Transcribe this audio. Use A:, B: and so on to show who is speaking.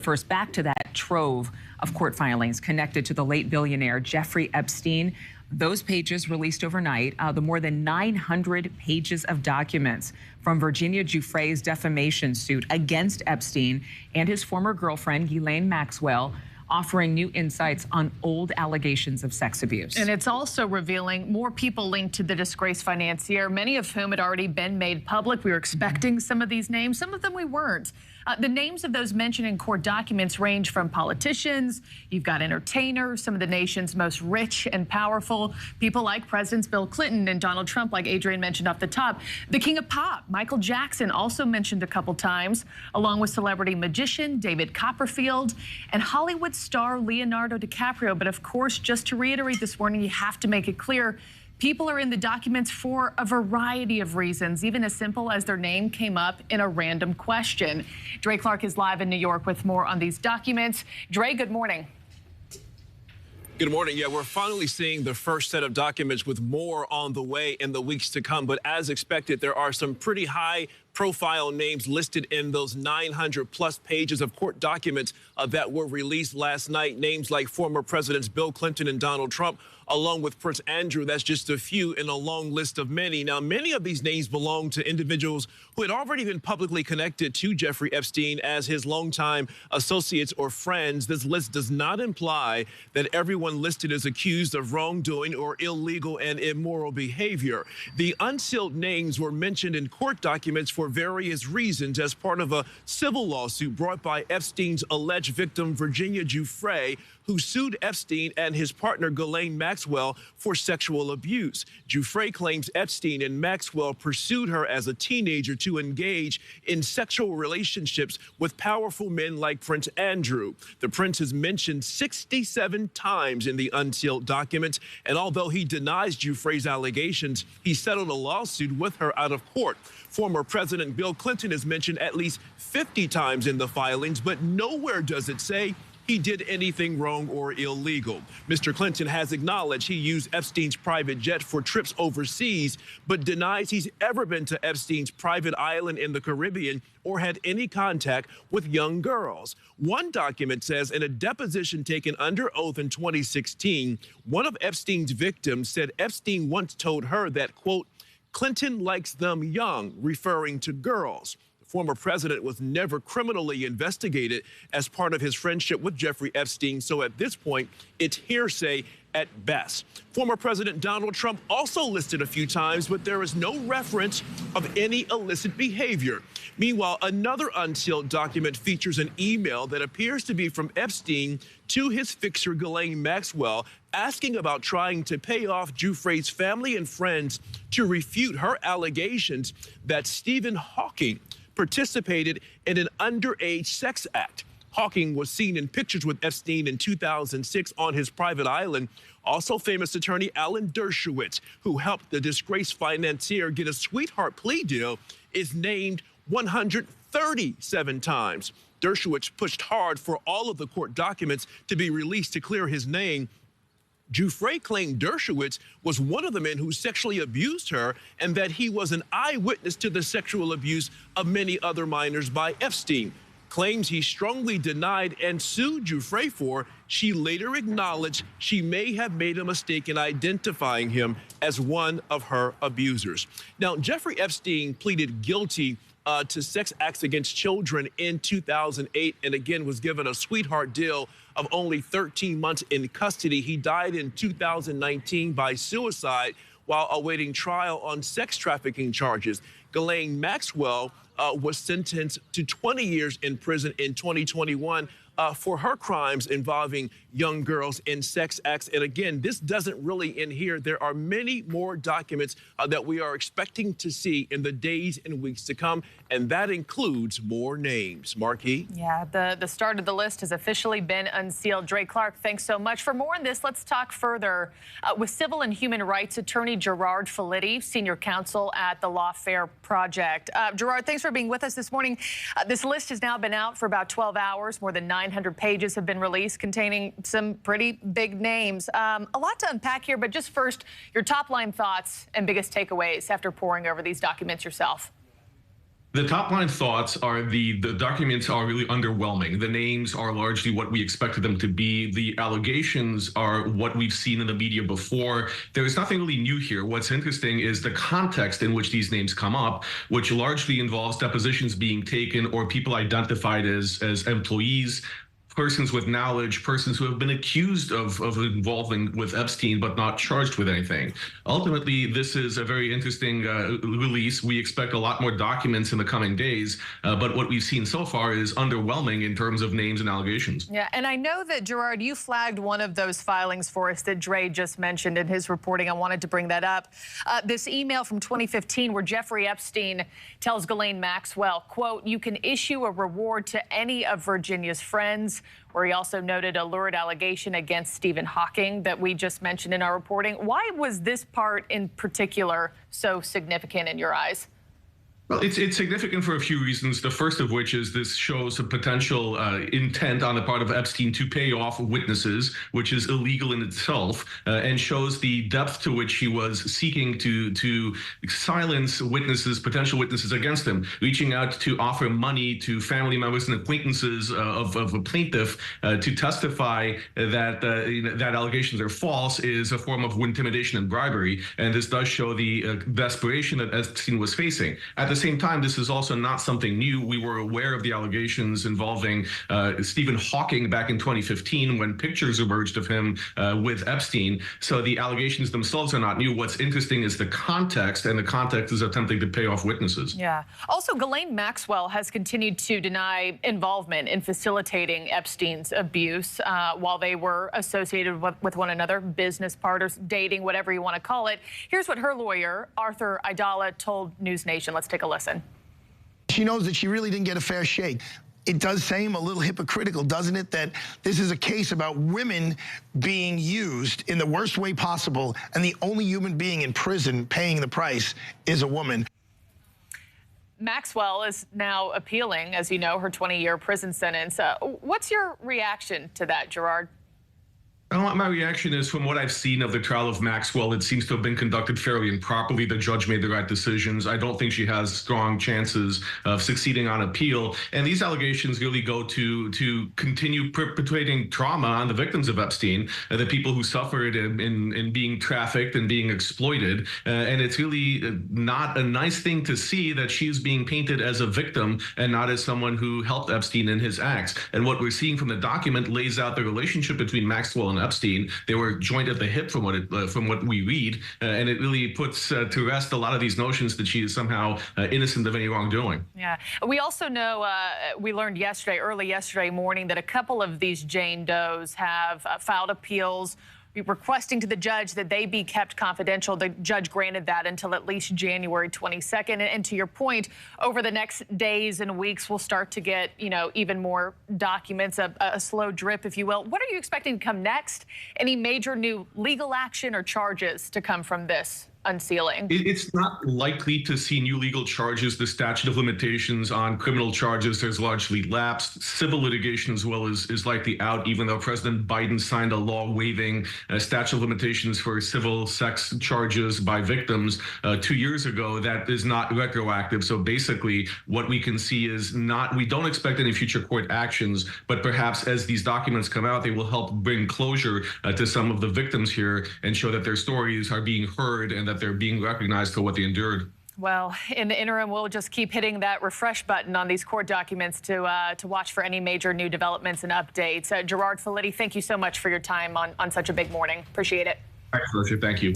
A: First, back to that trove of court filings connected to the late billionaire Jeffrey Epstein. Those pages released overnight, the more than 900 pages of documents from Virginia Giuffre's defamation suit against Epstein and his former girlfriend, Ghislaine Maxwell, offering new insights on old allegations of sex abuse.
B: And it's also revealing more people linked to the disgraced financier, many of whom had already been made public. We were expecting some of these names, some of them we weren't. The names of those mentioned in court documents range from politicians, you've got entertainers, some of the nation's most rich and powerful people like Presidents Bill Clinton and Donald Trump, like Adrian mentioned off the top. The king of pop, Michael Jackson, also mentioned a couple times, along with celebrity magician David Copperfield and Hollywood star Leonardo DiCaprio. But of course, just to reiterate this morning, you have to make it clear, people are in the documents for a variety of reasons, even as simple as their name came up in a random question. Dray Clark is live in New York with more on these documents. Dray, good morning.
C: Good morning. Yeah, we're finally seeing the first set of documents with more on the way in the weeks to come. But as expected, there are some pretty high profile names listed in those 900+ pages of court documents that were released last night. Names like former Presidents Bill Clinton and Donald Trump, along with Prince Andrew. That's just a few in a long list of many. Now, many of these names belong to individuals who had already been publicly connected to Jeffrey Epstein as his longtime associates or friends. This list does not imply that everyone listed is accused of wrongdoing or illegal and immoral behavior. The unsealed names were mentioned in court documents for various reasons as part of a civil lawsuit brought by Epstein's alleged victim, Virginia Giuffre, who sued Epstein and his partner, Ghislaine Maxwell, for sexual abuse. Giuffre claims Epstein and Maxwell pursued her as a teenager to engage in sexual relationships with powerful men like Prince Andrew. The prince is mentioned 67 times in the unsealed documents, and although he denies Giuffre's allegations, he settled a lawsuit with her out of court. Former President Bill Clinton is mentioned at least 50 times in the filings, but nowhere does it say he did anything wrong or illegal. Mr. Clinton has acknowledged he used Epstein's private jet for trips overseas, but denies he's ever been to Epstein's private island in the Caribbean or had any contact with young girls. One document says in a deposition taken under oath in 2016, one of Epstein's victims said Epstein once told her that, quote, Clinton likes them young, referring to girls. Former president was never criminally investigated as part of his friendship with Jeffrey Epstein, so at this point, it's hearsay at best. Former President Donald Trump also listed a few times, but there is no reference of any illicit behavior. Meanwhile, another unsealed document features an email that appears to be from Epstein to his fixer, Ghislaine Maxwell, asking about trying to pay off Giuffre's family and friends to refute her allegations that Stephen Hawking participated in an underage sex act. Hawking was seen in pictures with Epstein in 2006 on his private island. Also, famous attorney Alan Dershowitz, who helped the disgraced financier get a sweetheart plea deal, is named 137 times. Dershowitz pushed hard for all of the court documents to be released to clear his name. Giuffre claimed Dershowitz was one of the men who sexually abused her and that he was an eyewitness to the sexual abuse of many other minors by Epstein. Claims he strongly denied and sued Giuffre for. She later acknowledged she may have made a mistake in identifying him as one of her abusers. Now, Jeffrey Epstein pleaded guilty to sex acts against children in 2008 and again was given a sweetheart deal of only 13 months in custody. He died in 2019 by suicide while awaiting trial on sex trafficking charges. Ghislaine Maxwell was sentenced to 20 years in prison in 2021 for her crimes involving young girls in sex acts. And again, this doesn't really end here. There are many more documents that we are expecting to see in the days and weeks to come, and that includes more names. Marquis?
B: Yeah, the start of the list has officially been unsealed. Dray Clark, thanks so much. For more on this, let's talk further with civil and human rights attorney Gerard Filitti, senior counsel at the Lawfare Project. Gerard, thanks for being with us this morning. This list has now been out for about 12 hours. More than 900 pages have been released containing some pretty big names. A lot to unpack here, but just first, your top line thoughts and biggest takeaways after poring over these documents yourself.
D: The top line thoughts are the documents are really underwhelming. The names are largely what we expected them to be. The allegations are what we've seen in the media before. There is nothing really new here. What's interesting is the context in which these names come up, which largely involves depositions being taken or people identified as employees, persons with knowledge, persons who have been accused of involving with Epstein but not charged with anything. Ultimately, this is a very interesting release. We expect a lot more documents in the coming days, but what we've seen so far is underwhelming in terms of names and allegations.
B: Yeah, and I know that, Gerard, you flagged one of those filings for us that Dray just mentioned in his reporting. I wanted to bring that up. This email from 2015 where Jeffrey Epstein tells Ghislaine Maxwell, quote, "You can issue a reward to any of Virginia's friends," where he also noted a lurid allegation against Stephen Hawking that we just mentioned in our reporting. Why was this part in particular so significant in your eyes?
D: Well, it's significant for a few reasons. The first of which is this shows a potential intent on the part of Epstein to pay off witnesses, which is illegal in itself, and shows the depth to which he was seeking to silence witnesses, potential witnesses against him, reaching out to offer money to family members and acquaintances of a plaintiff to testify that that allegations are false is a form of intimidation and bribery. And this does show the desperation that Epstein was facing. At the same time, this is also not something new. We were aware of the allegations involving Stephen Hawking back in 2015 when pictures emerged of him with Epstein. So the allegations themselves are not new. What's interesting is the context, and the context is attempting to pay off witnesses.
B: Yeah. Also, Ghislaine Maxwell has continued to deny involvement in facilitating Epstein's abuse while they were associated with one another, business partners, dating, whatever you want to call it. Here's what her lawyer, Arthur Aidala, told News Nation. Let's take a listen.
E: She knows that she really didn't get a fair shake. It does seem a little hypocritical, doesn't it, that this is a case about women being used in the worst way possible, and the only human being in prison paying the price is a woman.
B: Maxwell is now appealing, as you know, her 20-year prison sentence. What's your reaction to that, Gerard?
D: My reaction is, from what I've seen of the trial of Maxwell, it seems to have been conducted fairly and properly. The judge made the right decisions. I don't think she has strong chances of succeeding on appeal. And these allegations really go to continue perpetuating trauma on the victims of Epstein, the people who suffered in being trafficked and being exploited. And it's really not a nice thing to see that she's being painted as a victim and not as someone who helped Epstein in his acts. And what we're seeing from the document lays out the relationship between Maxwell and Epstein. They were joined at the hip from what we read, and it really puts to rest a lot of these notions that she is somehow innocent of any wrongdoing.
B: Yeah. We also know, we learned early yesterday morning, that a couple of these Jane Does have filed appeals requesting to the judge that they be kept confidential. The judge granted that until at least January 22nd. And to your point, over the next days and weeks, we'll start to get, even more documents, a slow drip, if you will. What are you expecting to come next? Any major new legal action or charges to come from this unsealing?
D: It's not likely to see new legal charges. The statute of limitations on criminal charges has largely lapsed. Civil litigation as well is likely out, even though President Biden signed a law waiving statute of limitations for civil sex charges by victims 2 years ago. That is not retroactive. So basically what we can see is we don't expect any future court actions, but perhaps as these documents come out, they will help bring closure to some of the victims here and show that their stories are being heard and that they're being recognized for what they endured.
B: Well, in the interim, we'll just keep hitting that refresh button on these court documents to watch for any major new developments and updates. Gerard Filitti, thank you so much for your time on such a big morning. Appreciate it.
D: My pleasure. Thank you.